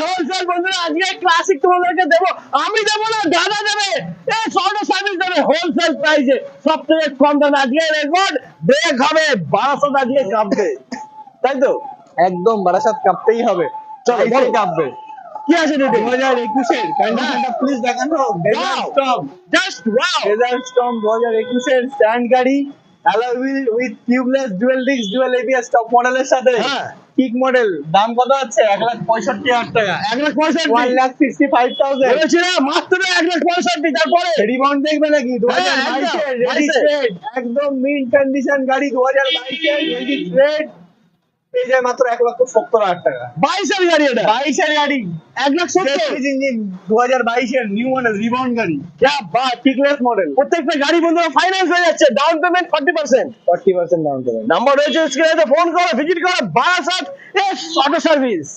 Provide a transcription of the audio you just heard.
Wholesale বন্ধুরা, আজকে classic তোমাদেরকে দেবো, আমি দেবো না, দাদা দেবে, অটো সার্ভিস দেবে হোলসেল প্রাইসে, সব থেকে কম দামে। আজকে রেকর্ড ব্রেক হবে, 1200 আজকে কাঁপবে, তাই তো? একদম বারাসাত কাঁপতেই হবে, চলো বলো কাঁপবে। কি আছে দিদি? 2021 কন্ডিশনটা প্লিজ দেখানো। Desert storm, just wow, desert storm 2021 stand গাড়ি, alloy wheel with tubeless dual disc dual ABS top মডেলের সাথে। হ্যাঁ। কিক মডেল, দাম কত আছে? 1,65,000 টাকা। 1,65,000 1,65,000 বলেছিলাম মাত্র 1,65,000। তারপরে রিবন দেখবে নাকি? 2022 এর রেজিস্ট্রেড, একদম মিন্ট কন্ডিশন গাড়ি, 2022 এর রেজিস্ট্রেড, পেয়ে যায় মাত্র 1,70,000 টাকা। 22 এর গাড়ি, এটা 22 এর গাড়ি, 1,70,000। ইঞ্জিন 2022 এর নিউ মডেল রিবন গাড়ি, क्या बात, কিকলেস মডেল। প্রত্যেকটা গাড়ি বন্ধুরা ফাইন্যান্স হয়ে যাচ্ছে, down payment 40%। 40% down payment. Number রয়েছে স্ক্রিনে, ফোন করো, ভিজিট করো বারাসাত অটো সার্ভিস।